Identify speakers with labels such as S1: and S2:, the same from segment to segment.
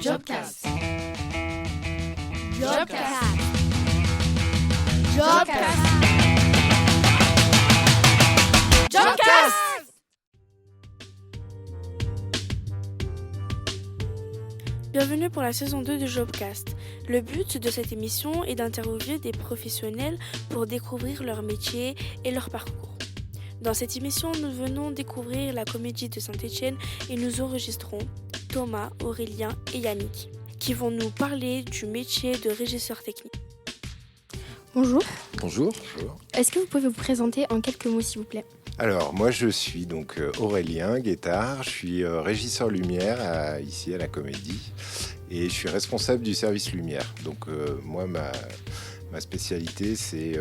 S1: Jobcast. Jobcast. Jobcast. Jobcast.
S2: Bienvenue pour la saison 2 de Jobcast. Le but de cette émission est d'interviewer des professionnels pour découvrir leur métier et leur parcours. Dans cette émission, nous venons découvrir la comédie de Saint-Étienne et nous enregistrons Thomas, Aurélien et Yannick qui vont nous parler du métier de régisseur technique.
S3: Bonjour.
S4: Bonjour.
S3: Est-ce que vous pouvez vous présenter en quelques mots, s'il vous plaît ?
S4: Alors, moi, je suis donc Aurélien Guettard. Je suis régisseur lumière ici à la Comédie et je suis responsable du service lumière. Donc, moi, ma spécialité, c'est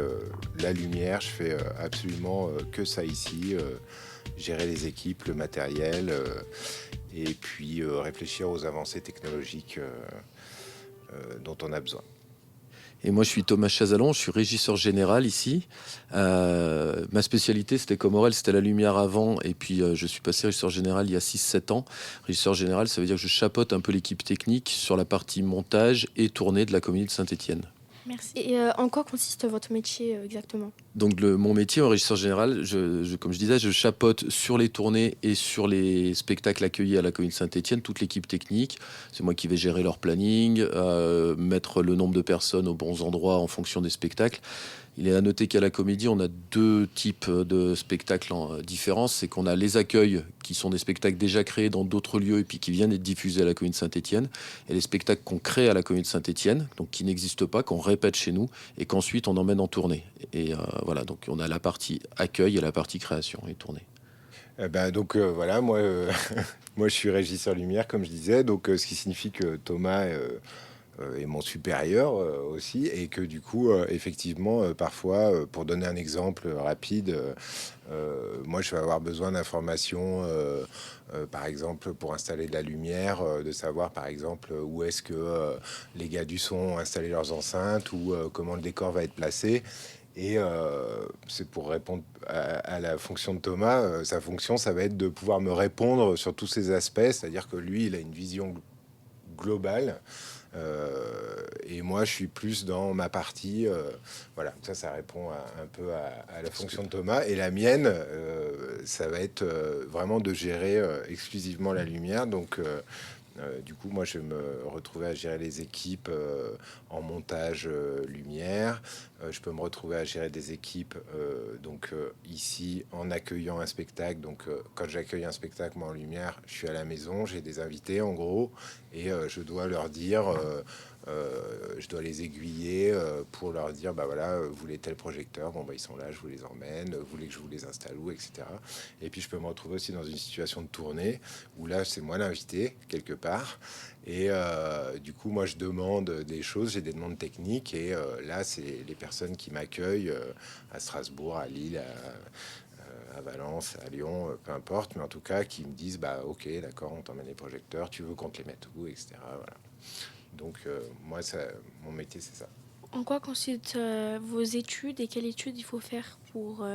S4: la lumière. Je fais absolument que ça ici. Gérer les équipes, le matériel et puis réfléchir aux avancées technologiques dont on a besoin.
S5: Et moi, je suis Thomas Chazalon, je suis régisseur général ici. Ma spécialité, c'était comme Aurel, c'était la lumière avant. Et puis, je suis passé régisseur général il y a 6-7 ans. Régisseur général, ça veut dire que je chapeaute un peu l'équipe technique sur la partie montage et tournée de la Comédie de Saint-Étienne.
S3: Merci. Et en quoi consiste votre métier exactement ?
S5: Donc, mon métier en régisseur général, comme je disais, je chapeaute sur les tournées et sur les spectacles accueillis à la Comédie de Saint-Étienne toute l'équipe technique. C'est moi qui vais gérer leur planning, mettre le nombre de personnes aux bons endroits en fonction des spectacles. Il est à noter qu'à la Comédie, on a deux types de spectacles différents. C'est qu'on a les accueils, qui sont des spectacles déjà créés dans d'autres lieux et puis qui viennent d'être diffusés à la Comédie de Saint-Étienne. Et les spectacles qu'on crée à la Comédie de Saint-Étienne, donc qui n'existent pas, qu'on répète chez nous et qu'ensuite on emmène en tournée. Et voilà, donc on a la partie accueil et la partie création et tournée.
S4: Voilà, moi, moi je suis régisseur lumière, comme je disais, donc ce qui signifie que Thomas est mon supérieur aussi, et que du coup, effectivement, parfois, pour donner un exemple rapide, moi je vais avoir besoin d'informations, par exemple, pour installer de la lumière, de savoir par exemple où est-ce que les gars du son ont installé leurs enceintes ou comment le décor va être placé. Et c'est pour répondre à la fonction de Thomas. Sa fonction, ça va être de pouvoir me répondre sur tous ces aspects, c'est-à-dire que lui, il a une vision globale. Et moi, je suis plus dans ma partie. Voilà, ça répond un peu à la fonction de Thomas. Et la mienne, ça va être vraiment de gérer exclusivement la lumière. Donc, du coup, moi, je vais me retrouver à gérer les équipes en montage lumière. Je peux me retrouver à gérer des équipes ici en accueillant un spectacle. Donc, quand j'accueille un spectacle, moi en lumière, je suis à la maison, j'ai des invités en gros, et je dois leur dire, je dois les aiguiller pour leur dire, bah voilà, vous voulez tel projecteur, bon bah ils sont là, je vous les emmène, vous voulez que je vous les installe où, etc. Et puis je peux me retrouver aussi dans une situation de tournée où là c'est moi l'invité quelque part. Et du coup, moi, je demande des choses, j'ai des demandes techniques, et là, c'est les personnes qui m'accueillent à Strasbourg, à Lille, à Valence, à Lyon, peu importe, mais en tout cas, qui me disent, bah, ok, d'accord, on t'emmène les projecteurs, tu veux qu'on te les mette où, etc. Voilà. Donc, moi, mon métier, c'est ça.
S2: En quoi consistent vos études et quelles études il faut faire pour...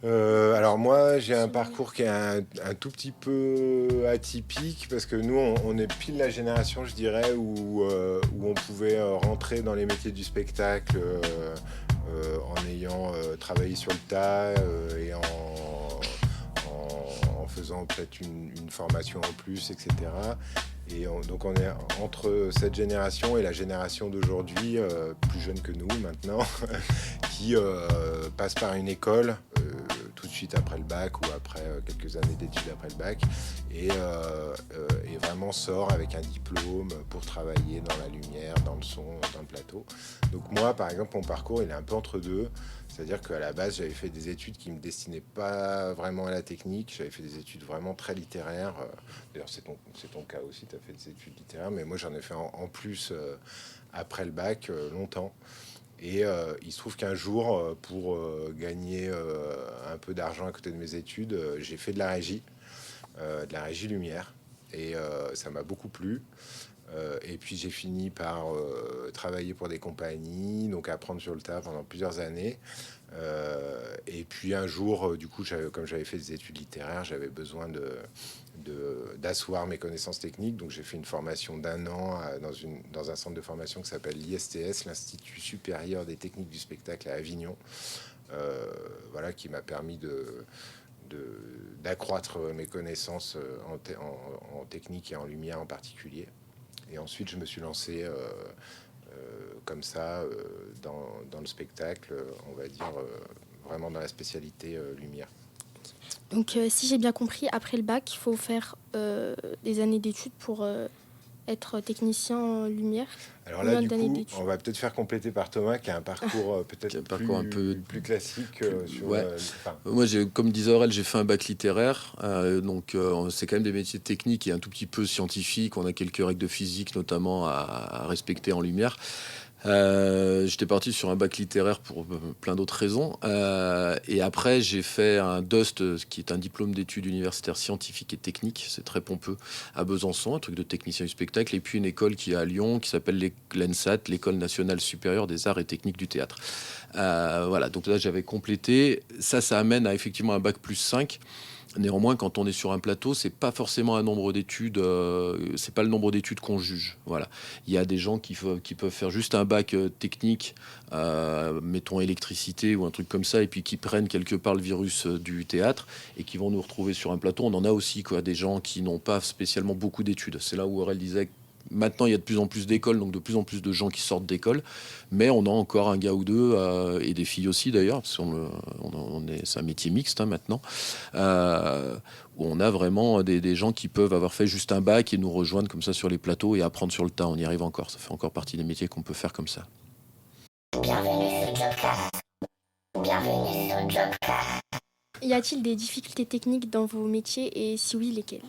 S4: Alors moi, j'ai un parcours qui est un tout petit peu atypique parce que nous, on est pile la génération, je dirais, où on pouvait rentrer dans les métiers du spectacle en ayant travaillé sur le tas et en faisant peut-être une formation en plus, etc. Et donc on est entre cette génération et la génération d'aujourd'hui, plus jeune que nous maintenant, qui passe par une école tout de suite après le bac ou après quelques années d'études après le bac et vraiment sort avec un diplôme pour travailler dans la lumière, dans le son, dans le plateau. Donc moi, par exemple, mon parcours, il est un peu entre deux. C'est-à-dire qu'à la base, j'avais fait des études qui ne me destinaient pas vraiment à la technique. J'avais fait des études vraiment très littéraires. D'ailleurs, c'est ton cas aussi, tu as fait des études littéraires. Mais moi, j'en ai fait en plus après le bac, longtemps. Et il se trouve qu'un jour, pour gagner un peu d'argent à côté de mes études, j'ai fait de la régie lumière. Et ça m'a beaucoup plu. Et puis j'ai fini par travailler pour des compagnies, donc apprendre sur le tas pendant plusieurs années. Et puis un jour, du coup, comme j'avais fait des études littéraires, j'avais besoin d'asseoir mes connaissances techniques. Donc j'ai fait une formation d'1 an dans un centre de formation qui s'appelle l'ISTS, l'Institut supérieur des techniques du spectacle à Avignon, voilà, qui m'a permis d'accroître mes connaissances en technique et en lumière en particulier. Et ensuite, je me suis lancé comme ça dans le spectacle, on va dire vraiment dans la spécialité lumière.
S3: Donc, si j'ai bien compris, après le bac, il faut faire des années d'études pour être technicien en lumière.
S4: Alors là, du coup, on va peut-être faire compléter par Thomas, qui a un parcours peut-être
S5: un peu
S4: plus classique. Sur,
S5: ouais. Moi, comme disait Aurel, j'ai fait un bac littéraire. Donc, c'est quand même des métiers techniques et un tout petit peu scientifiques. On a quelques règles de physique, notamment, à respecter en lumière. J'étais parti sur un bac littéraire pour plein d'autres raisons. Et après, j'ai fait un DUST, qui est un diplôme d'études universitaires scientifiques et techniques. C'est très pompeux, à Besançon, un truc de technicien du spectacle. Et puis une école qui est à Lyon, qui s'appelle l'ENSAT, l'École nationale supérieure des arts et techniques du théâtre. Voilà, donc là, j'avais complété. Ça amène à effectivement un bac plus 5. Néanmoins, quand on est sur un plateau, c'est pas forcément un nombre d'études, c'est pas le nombre d'études qu'on juge. Voilà, il y a des gens qui peuvent faire juste un bac technique, mettons électricité ou un truc comme ça, et puis qui prennent quelque part le virus du théâtre et qui vont nous retrouver sur un plateau. On en a aussi des gens qui n'ont pas spécialement beaucoup d'études. C'est là où Aurel disait. Maintenant, il y a de plus en plus d'écoles, donc de plus en plus de gens qui sortent d'école. Mais on a encore un gars ou deux, et des filles aussi d'ailleurs, parce c'est un métier mixte maintenant, où on a vraiment des gens qui peuvent avoir fait juste un bac et nous rejoindre comme ça sur les plateaux et apprendre sur le tas. On y arrive encore. Ça fait encore partie des métiers qu'on peut faire comme ça.
S1: Bienvenue sur Jobcast. Bienvenue sur Jobcast.
S3: Y a-t-il des difficultés techniques dans vos métiers et si oui, lesquelles ?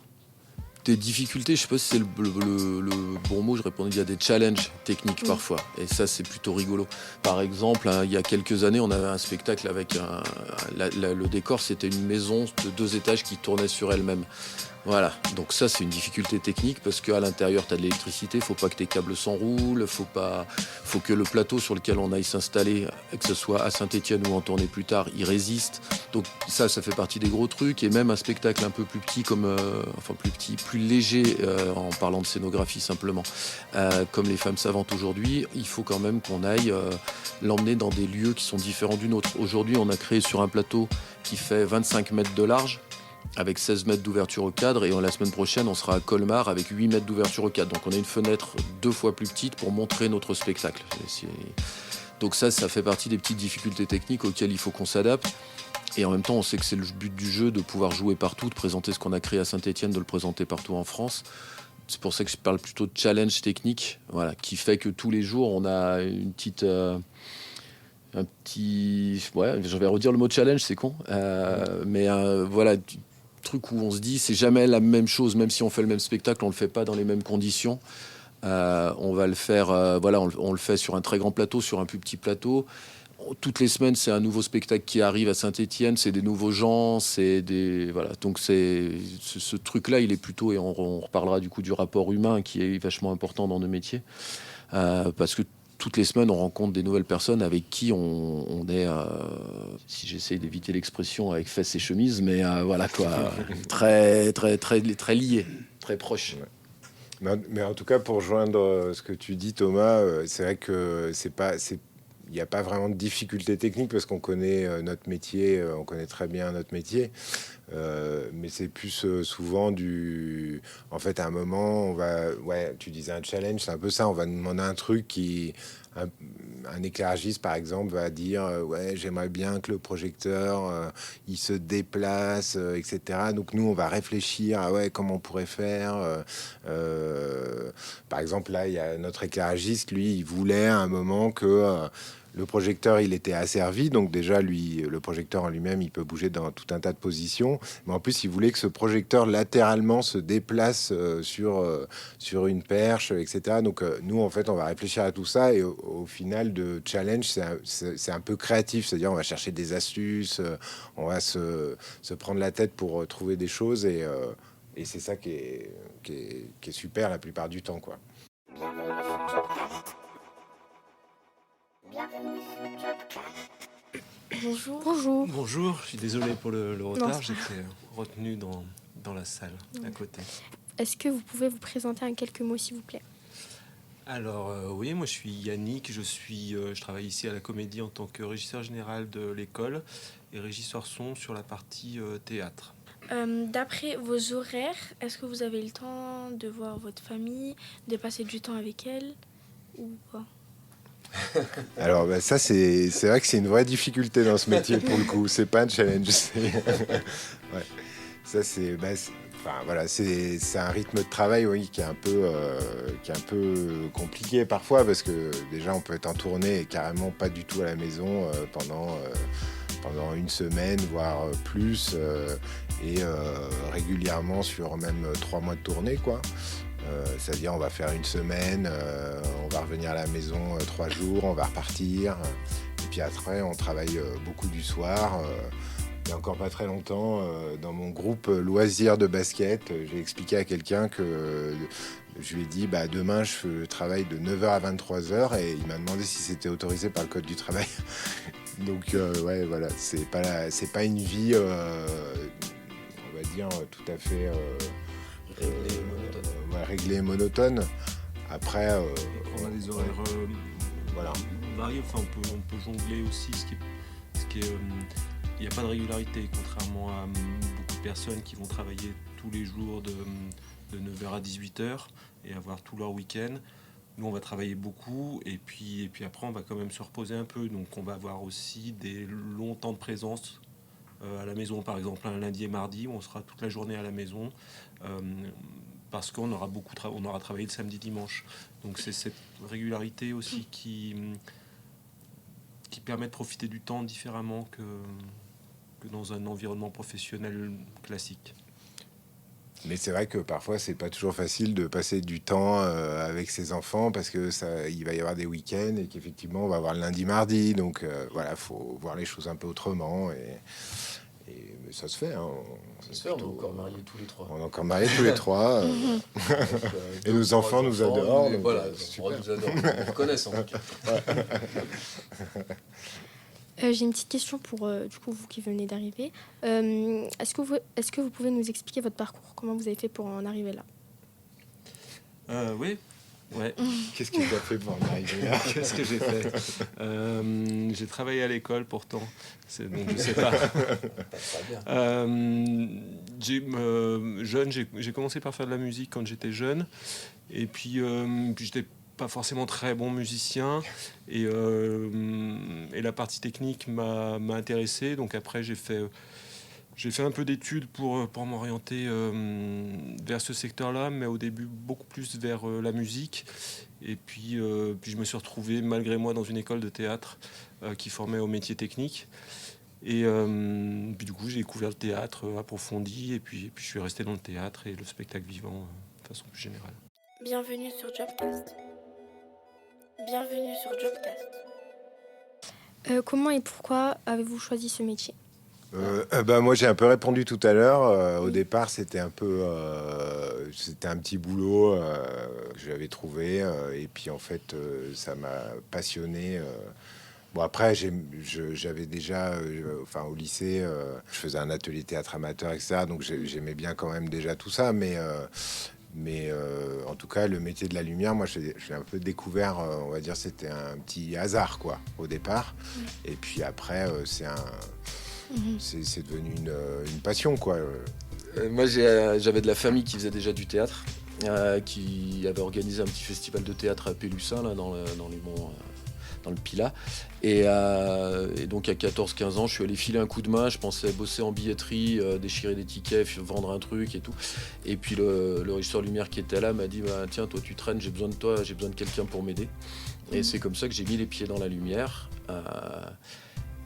S5: Des difficultés, je sais pas si c'est le bon mot, je répondais, il y a des challenges techniques parfois, et ça c'est plutôt rigolo. Par exemple, il y a quelques années, on avait un spectacle avec le décor, c'était une maison de 2 étages qui tournait sur elle-même. Voilà, donc ça c'est une difficulté technique parce qu'à l'intérieur tu as de l'électricité, faut pas que tes câbles s'enroulent, faut que le plateau sur lequel on aille s'installer, que ce soit à Saint-Étienne ou en tournée plus tard, il résiste. Donc ça fait partie des gros trucs. Et même un spectacle un peu plus petit, plus léger, en parlant de scénographie simplement, comme Les Femmes Savantes aujourd'hui, il faut quand même qu'on aille l'emmener dans des lieux qui sont différents du nôtre. Aujourd'hui on a créé sur un plateau qui fait 25 mètres de large, avec 16 mètres d'ouverture au cadre, et la semaine prochaine on sera à Colmar avec 8 mètres d'ouverture au cadre, donc on a une fenêtre 2 fois plus petite pour montrer notre spectacle. Donc ça fait partie des petites difficultés techniques auxquelles il faut qu'on s'adapte, et en même temps on sait que c'est le but du jeu de pouvoir jouer partout, de présenter ce qu'on a créé à Saint-Étienne, de le présenter partout en France. C'est pour ça que je parle plutôt de challenge technique, voilà, qui fait que tous les jours on a une petite... je vais redire le mot challenge, c'est con, mais voilà, truc où on se dit c'est jamais la même chose, même si on fait le même spectacle, on le fait pas dans les mêmes conditions. On va le faire, on le fait sur un très grand plateau, sur un plus petit plateau. Toutes les semaines, c'est un nouveau spectacle qui arrive à Saint-Étienne, c'est des nouveaux gens, donc ce truc-là, il est plutôt, et on reparlera du coup du rapport humain qui est vachement important dans nos métiers, parce que toutes les semaines, on rencontre des nouvelles personnes avec qui on est, si j'essaie d'éviter l'expression, avec fesses et chemises, mais voilà quoi, très, très, très, très liés, très proches.
S4: Mais en tout cas, pour joindre ce que tu dis, Thomas, c'est vrai que il n'y a pas vraiment de difficulté technique parce qu'on connaît notre métier, on connaît très bien notre métier. Mais c'est plus souvent en fait, à un moment, tu disais un challenge, c'est un peu ça. On va demander un truc un éclairagiste, par exemple, va dire j'aimerais bien que le projecteur il se déplace, etc. Donc nous, on va réfléchir à comment on pourrait faire. Par exemple, là, il y a notre éclairagiste, lui, il voulait à un moment que le projecteur, il était asservi, donc déjà, le projecteur en lui-même, il peut bouger dans tout un tas de positions. Mais en plus, il voulait que ce projecteur, latéralement, se déplace sur une perche, etc. Donc, nous, en fait, on va réfléchir à tout ça. Et au final, de challenge, c'est un peu créatif. C'est-à-dire, on va chercher des astuces, on va se prendre la tête pour trouver des choses. Et c'est ça qui est super la plupart du temps, quoi.
S3: Bonjour. Bonjour.
S6: Bonjour, je suis désolé pour le retard, j'étais retenu dans la salle à côté.
S3: Est-ce que vous pouvez vous présenter en quelques mots, s'il vous plaît?
S6: Alors oui, moi je suis Yannick, je travaille ici à la Comédie en tant que régisseur général de l'école et régisseur son sur la partie théâtre.
S2: D'après vos horaires, est-ce que vous avez le temps de voir votre famille, de passer du temps avec elle ou pas?
S4: Alors ça c'est vrai que c'est une vraie difficulté dans ce métier pour le coup. C'est pas un challenge. Ouais. Ça enfin voilà, c'est un rythme de travail oui qui est un peu compliqué parfois parce que déjà on peut être en tournée et carrément pas du tout à la maison pendant une semaine voire plus et régulièrement sur même 3 mois de tournée quoi. C'est-à-dire on va faire une semaine, on va revenir à la maison 3 jours, on va repartir. Et puis après, on travaille beaucoup du soir. Il n'y a encore pas très longtemps, dans mon groupe loisirs de basket, j'ai expliqué à quelqu'un que je lui ai dit demain je travaille de 9h à 23h et il m'a demandé si c'était autorisé par le code du travail. Donc ouais voilà, c'est pas une vie, on va dire tout à fait réglée et monotone. Après,
S6: on a des horaires
S4: voilà.
S6: variés. Enfin, on peut jongler aussi. Il n'y a pas de régularité, contrairement à beaucoup de personnes qui vont travailler tous les jours de 9h à 18h et avoir tout leur week-end. Nous, on va travailler beaucoup et puis après, on va quand même se reposer un peu. Donc, on va avoir aussi des longs temps de présence à la maison, par exemple un lundi et mardi où on sera toute la journée à la maison parce qu'on aura on aura travaillé le samedi dimanche. Donc c'est cette régularité aussi qui permet de profiter du temps différemment que dans un environnement professionnel classique.
S4: Mais c'est vrai que parfois c'est pas toujours facile de passer du temps avec ses enfants parce que il va y avoir des week-ends et qu'effectivement on va avoir le lundi mardi donc voilà, faut voir les choses un peu autrement mais ça se fait hein,
S5: Ça se fait, on est encore mariés tous les trois.
S4: On est encore mariés tous les trois et nos enfants nous adorent donc,
S5: voilà,
S4: super.
S5: nous adorent, ils nous reconnaissent en tout cas.
S3: J'ai une petite question pour du coup vous qui venez d'arriver. Est-ce que vous pouvez nous expliquer votre parcours? Comment vous avez fait pour en arriver là?
S6: Oui. Ouais.
S4: Qu'est-ce que tu as fait pour en arriver là?
S6: Qu'est-ce que j'ai fait? J'ai travaillé à l'école pourtant, donc je sais pas. Jeune, j'ai commencé par faire de la musique quand j'étais jeune, et puis j'étais pas forcément très bon musicien, et la partie technique m'a intéressé. Donc après j'ai fait un peu d'études pour m'orienter vers ce secteur-là, mais au début beaucoup plus vers la musique. Et puis je me suis retrouvé malgré moi dans une école de théâtre qui formait au métier technique. Et puis du coup j'ai découvert le théâtre approfondi et puis je suis resté dans le théâtre et le spectacle vivant de façon plus générale.
S2: Bienvenue sur Jobcast. Bienvenue sur Jobcast.
S3: Comment et pourquoi avez-vous choisi ce métier?
S4: Moi j'ai un peu répondu tout à l'heure. Au départ c'était un petit boulot que j'avais trouvé et puis en fait ça m'a passionné. Bon après j'avais déjà au lycée je faisais un atelier théâtre amateur etc. Donc j'aimais bien quand même déjà tout ça mais en tout cas le métier de la lumière moi je l'ai un peu découvert on va dire c'était un petit hasard quoi au départ et puis après c'est devenu une passion, quoi.
S5: Moi, j'avais de la famille qui faisait déjà du théâtre, qui avait organisé un petit festival de théâtre à Pélussin, là, dans les monts, dans le Pilat. Et donc, à 14-15 ans, je suis allé filer un coup de main. Je pensais bosser en billetterie, déchirer des tickets, vendre un truc et tout. Et puis, le régisseur lumière qui était là m'a dit tiens, toi, tu traînes, j'ai besoin de toi, j'ai besoin de quelqu'un pour m'aider. Et c'est comme ça que j'ai mis les pieds dans la lumière.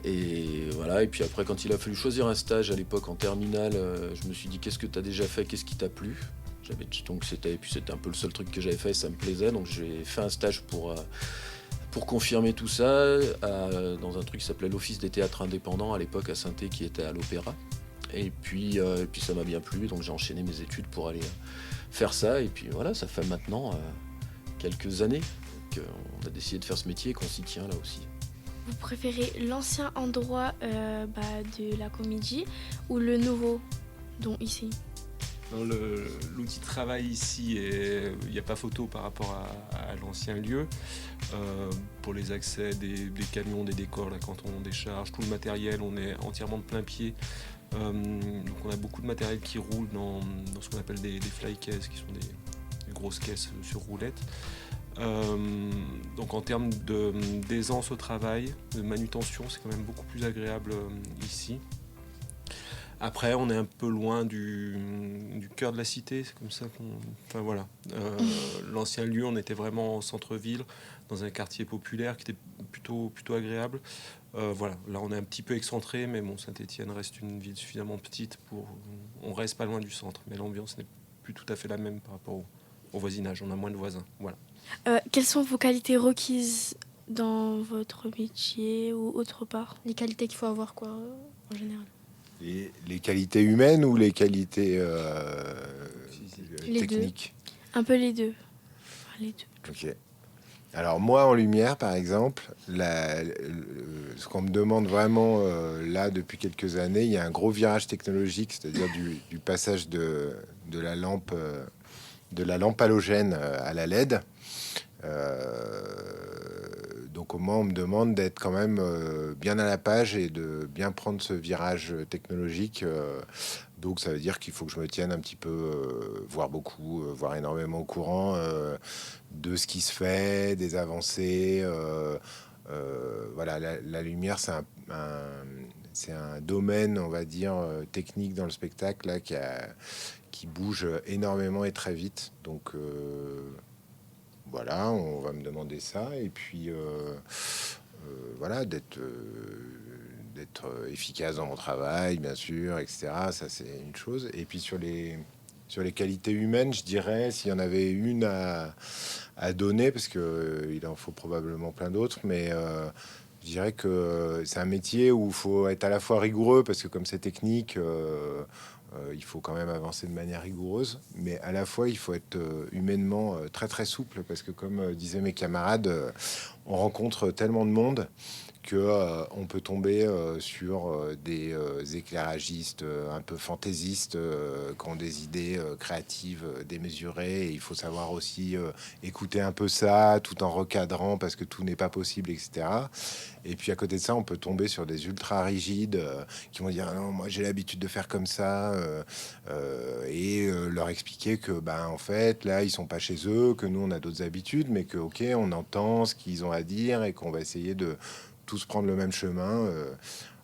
S5: Et voilà, et puis après quand il a fallu choisir un stage à l'époque en terminale, je me suis dit qu'est-ce que tu as déjà fait, qu'est-ce qui t'a plu. C'était un peu le seul truc que j'avais fait et ça me plaisait, donc j'ai fait un stage pour confirmer tout ça dans un truc qui s'appelait l'Office des théâtres indépendants à l'époque à Saint-Étienne qui était à l'Opéra. Et puis ça m'a bien plu, donc j'ai enchaîné mes études pour aller faire ça, et puis voilà, ça fait maintenant quelques années qu'on a décidé de faire ce métier et qu'on s'y tient là aussi.
S2: Vous préférez l'ancien endroit de la comédie ou le nouveau, dont ici?
S6: Non, l'outil de travail ici, il n'y a pas photo par rapport à l'ancien lieu. Pour les accès des camions, des décors, là, quand on décharge, tout le matériel, on est entièrement de plein pied. Donc on a beaucoup de matériel qui roule dans ce qu'on appelle des fly cases, qui sont des grosses caisses sur roulettes. Donc en termes d'aisance au travail, de manutention, c'est quand même beaucoup plus agréable ici. Après, on est un peu loin du cœur de la cité, c'est comme ça qu'on... Enfin voilà. L'ancien lieu, on était vraiment au centre-ville, dans un quartier populaire qui était plutôt agréable. Voilà, là on est un petit peu excentré, mais bon, Saint-Étienne reste une ville suffisamment petite pour... On reste pas loin du centre, mais l'ambiance n'est plus tout à fait la même par rapport au voisinage, on a moins de voisins, voilà.
S2: Quelles sont vos qualités requises dans votre métier ou autre part?
S3: Les qualités qu'il faut avoir, quoi, en général.
S4: Les qualités humaines ou les qualités
S3: Les deux.
S4: techniques?
S2: Un peu les deux. Enfin, les deux.
S4: Ok. Alors moi, en lumière, par exemple, ce qu'on me demande vraiment là depuis quelques années, il y a un gros virage technologique, c'est-à-dire du passage de la lampe halogène à la LED. Donc au moins on me demande d'être quand même bien à la page et de bien prendre ce virage technologique. Donc ça veut dire qu'il faut que je me tienne un petit peu, voire beaucoup, voire énormément au courant de ce qui se fait, des avancées. Voilà, la lumière, c'est un domaine, on va dire, technique dans le spectacle là, qui bouge énormément et très vite. Donc voilà, on va me demander ça. Et puis voilà, d'être efficace dans mon travail, bien sûr, etc. Ça, c'est une chose. Et puis sur les qualités humaines, je dirais, s'il y en avait une à donner, parce que il en faut probablement plein d'autres, mais je dirais que c'est un métier où il faut être à la fois rigoureux, parce que comme c'est technique, il faut quand même avancer de manière rigoureuse, mais à la fois il faut être humainement très très souple, parce que comme disaient mes camarades, on rencontre tellement de monde que on peut tomber sur des éclairagistes un peu fantaisistes qui ont des idées créatives démesurées, et il faut savoir aussi écouter un peu ça tout en recadrant, parce que tout n'est pas possible, etc. Et puis à côté de ça, on peut tomber sur des ultra rigides qui vont dire ah non, moi j'ai l'habitude de faire comme ça, et leur expliquer que en fait là ils sont pas chez eux, que nous on a d'autres habitudes, mais que ok, on entend ce qu'ils ont à dire et qu'on va essayer de tous prendre le même chemin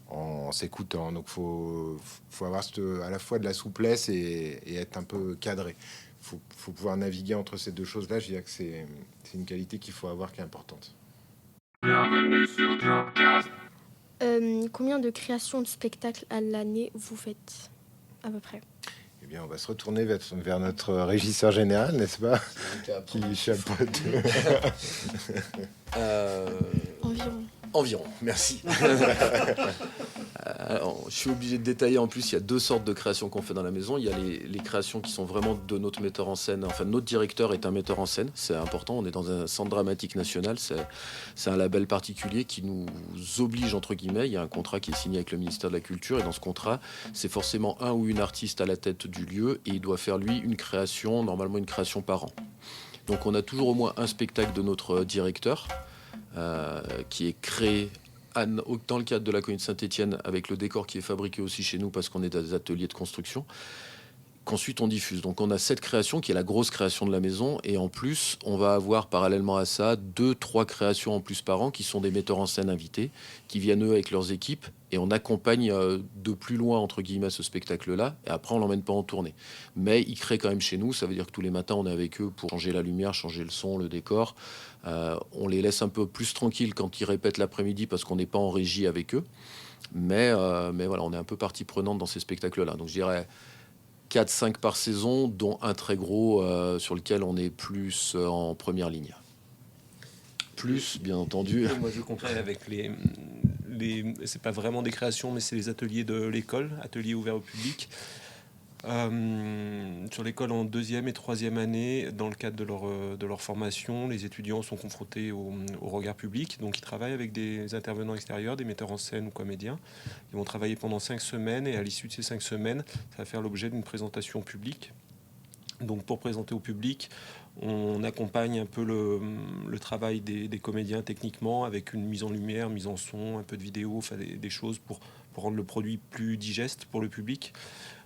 S4: en s'écoutant. Donc faut avoir à la fois de la souplesse et être un peu cadré. Faut pouvoir naviguer entre ces deux choses-là. Je dirais que c'est une qualité qu'il faut avoir, qui est importante.
S3: Combien de créations de spectacles à l'année vous faites, à peu près?
S4: Eh bien, on va se retourner vers notre régisseur général, n'est-ce pas, qui chapeaute.
S5: Environ, merci. Alors, je suis obligé de détailler. En plus, il y a deux sortes de créations qu'on fait dans la maison. Il y a les créations qui sont vraiment de notre metteur en scène. Enfin, notre directeur est un metteur en scène, c'est important. On est dans un centre dramatique national. C'est un label particulier qui nous oblige, entre guillemets. Il y a un contrat qui est signé avec le ministère de la Culture, et dans ce contrat, c'est forcément un ou une artiste à la tête du lieu, et il doit faire, lui, normalement une création par an. Donc on a toujours au moins un spectacle de notre directeur qui est créé dans le cadre de la commune de Saint-Étienne, avec le décor qui est fabriqué aussi chez nous, parce qu'on est dans des ateliers de construction, qu'ensuite on diffuse. Donc on a cette création qui est la grosse création de la maison, et en plus on va avoir parallèlement à ça 2-3 créations en plus par an qui sont des metteurs en scène invités qui viennent eux avec leurs équipes, et on accompagne de plus loin entre guillemets ce spectacle-là, et après on l'emmène pas en tournée, mais ils créent quand même chez nous. Ça veut dire que tous les matins on est avec eux pour changer la lumière, changer le son, le décor. On les laisse un peu plus tranquilles quand ils répètent l'après-midi, parce qu'on n'est pas en régie avec eux, mais voilà, on est un peu partie prenante dans ces spectacles-là. Donc je dirais 4-5 par saison, dont un très gros sur lequel on est plus en première ligne. Plus, bien entendu.
S6: Moi, je comparais avec c'est pas vraiment des créations, mais c'est les ateliers de l'école, ateliers ouverts au public. Sur l'école en 2e et 3e année, dans le cadre de leur formation, les étudiants sont confrontés au regard public. Donc ils travaillent avec des intervenants extérieurs, des metteurs en scène ou comédiens. Ils vont travailler pendant 5 semaines et à l'issue de ces 5 semaines, ça va faire l'objet d'une présentation publique. Donc pour présenter au public, on accompagne un peu le travail des comédiens techniquement avec une mise en lumière, mise en son, un peu de vidéo, enfin des choses pour rendre le produit plus digeste pour le public.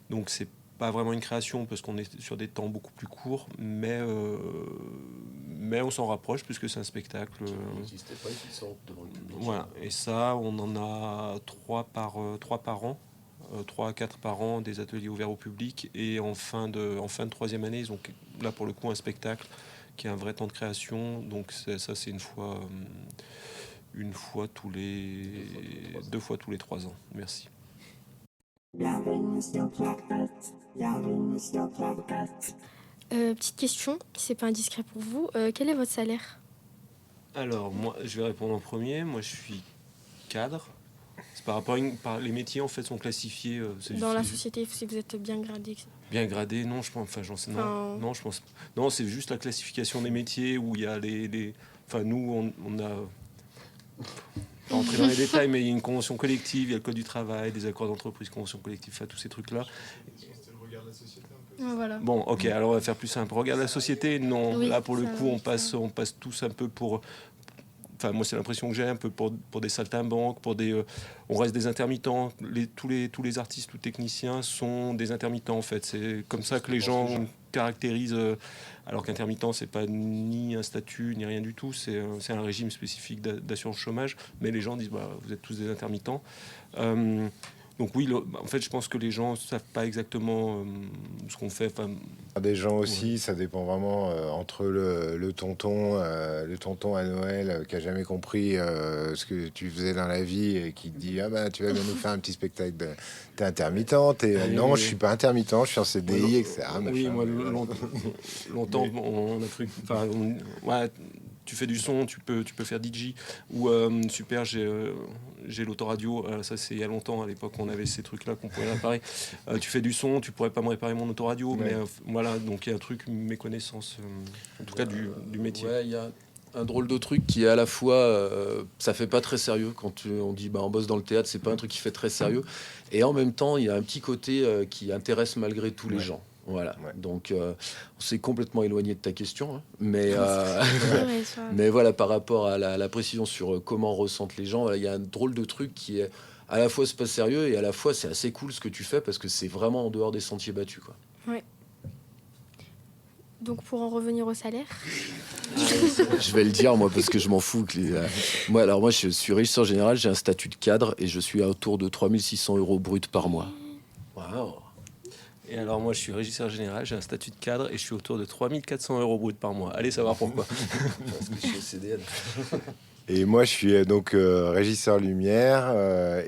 S6: Donc c'est pas vraiment une création parce qu'on est sur des temps beaucoup plus courts, mais on s'en rapproche puisque c'est un spectacle.
S5: n'existait pas, qui sortent devant le public.
S6: Voilà, et ça, on en a 3 par an. 3 à 4 par an, des ateliers ouverts au public, et en fin de 3e année, ils ont là pour le coup un spectacle qui a un vrai temps de création. Donc ça c'est deux fois tous les 3 ans. Merci.
S3: Petite question, si c'est pas indiscret pour vous, quel est votre salaire?
S6: Alors moi, je vais répondre en premier. Moi, je suis cadre. C'est par rapport par les métiers en fait sont classifiés.
S3: Dans la société, si vous êtes bien gradé.
S6: Bien gradé, non, je pense. Enfin, j'en sais. Non, je pense. Non, c'est juste la classification des métiers où il y a les. Enfin, nous, on a. Pas rentrer dans les détails, mais il y a une convention collective, il y a le code du travail, des accords d'entreprise, convention collective, enfin, tous ces trucs-là.
S7: C'était le regard de la société un peu.
S3: Voilà.
S6: Bon, ok, alors on va faire plus simple. Regarde la société, non.
S3: Oui,
S6: là, pour le
S3: ça,
S6: coup, on passe tous un peu pour. Enfin, moi, c'est l'impression que j'ai un peu pour des saltimbanques, pour des. On reste des intermittents. Tous les artistes ou techniciens sont des intermittents, en fait. C'est comme ça que les gens caractérisent. Alors qu'intermittent, c'est pas ni un statut, ni rien du tout. C'est un régime spécifique d'assurance chômage. Mais les gens disent, bah, vous êtes tous des intermittents. Donc oui, en fait, je pense que les gens ne savent pas exactement ce qu'on fait. Enfin,
S4: Des gens aussi, ça dépend vraiment entre le tonton à Noël qui a jamais compris ce que tu faisais dans la vie et qui te dit ah ben tu vas nous faire un petit spectacle, t'es intermittente et non je suis pas intermittent, je suis en CDI etc.
S6: Oui,
S4: machin.
S6: moi longtemps on a cru. Enfin, ouais, tu fais du son, tu peux faire DJ ou super, j'ai l'autoradio. Ça c'est il y a longtemps, à l'époque on avait ces trucs là qu'on pouvait réparer. Tu fais du son, tu pourrais pas me réparer mon autoradio,
S4: Ouais.
S6: mais voilà, donc il y a un truc, une méconnaissance en tout cas du métier.
S5: Ouais, il y a un drôle de truc qui est à la fois, ça fait pas très sérieux quand on dit bah on bosse dans le théâtre, c'est pas un truc qui fait très sérieux, et en même temps il y a un petit côté qui intéresse malgré tout les gens. Voilà.
S4: Ouais.
S5: Donc on s'est complètement éloigné de ta question, hein. Mais
S3: Ouais, ça-
S5: mais voilà, par rapport à la précision sur comment ressentent les gens, voilà, il y a un drôle de truc qui est à la fois c'est pas sérieux et à la fois c'est assez cool ce que tu fais parce que c'est vraiment en dehors des sentiers battus, quoi.
S3: Donc pour en revenir au salaire,
S5: Je vais le dire moi parce que je m'en fous. Moi je suis régisseur général, j'ai un statut de cadre et je suis à autour de 3 600 € brut par mois. Waouh.
S6: Et alors moi je suis régisseur général, j'ai un statut de cadre et je suis autour de 3 400 € brut par mois. Allez savoir pourquoi.
S5: Parce que je suis au CDN.
S4: Et moi je suis donc régisseur lumière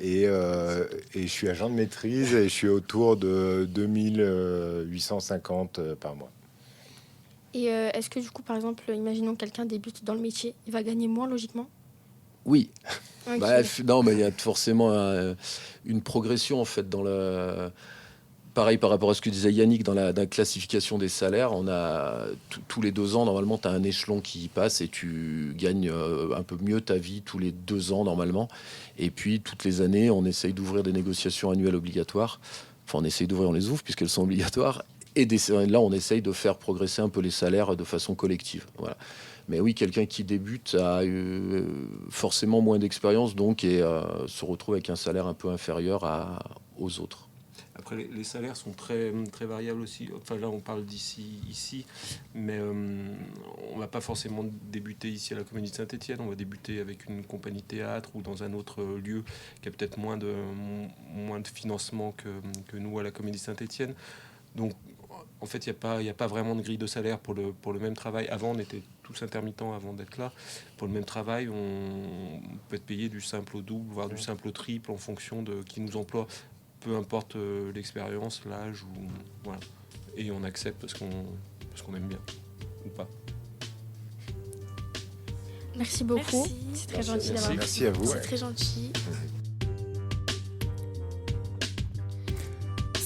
S4: et je suis agent de maîtrise et je suis autour de 2850 par mois.
S3: et est-ce que du coup, par exemple, imaginons que quelqu'un débute dans le métier, il va gagner moins logiquement?
S5: Oui.
S3: Ok.
S5: Non, mais il y a forcément une progression en fait dans le. Pareil par rapport à ce que disait Yannick dans la classification des salaires, on a tous les 2 ans normalement tu as un échelon qui passe et tu gagnes un peu mieux ta vie tous les 2 ans normalement. Et puis toutes les années on essaye d'ouvrir des négociations annuelles obligatoires. Enfin on essaye d'ouvrir, on les ouvre puisqu'elles sont obligatoires. Et là on essaye de faire progresser un peu les salaires de façon collective. Voilà. Mais oui, quelqu'un qui débute a forcément moins d'expérience donc et se retrouve avec un salaire un peu inférieur aux autres.
S6: Après, les salaires sont très, très variables aussi. Enfin, là, on parle ici, mais on va pas forcément débuter ici à la Comédie de Saint-Étienne. On va débuter avec une compagnie de théâtre ou dans un autre lieu qui a peut-être moins de financement que nous à la Comédie de Saint-Étienne. Donc, en fait, il n'y a pas vraiment de grille de salaire pour le même travail. Avant, on était tous intermittents avant d'être là. Pour le même travail, on peut être payé du simple au double, voire du simple au triple en fonction de qui nous emploie. Peu importe l'expérience, l'âge, ou voilà. Et on accepte parce qu'on aime bien ou pas.
S3: Merci beaucoup.
S2: Merci.
S3: C'est très gentil d'avoir.
S4: Merci à vous.
S2: C'est très gentil.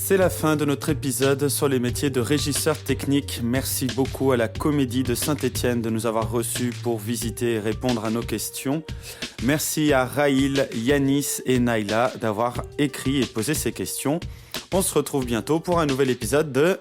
S8: C'est la fin de notre épisode sur les métiers de régisseur technique. Merci beaucoup à la Comédie de Saint-Étienne de nous avoir reçus pour visiter et répondre à nos questions. Merci à Raïl, Yanis et Naïla d'avoir écrit et posé ces questions. On se retrouve bientôt pour un nouvel épisode de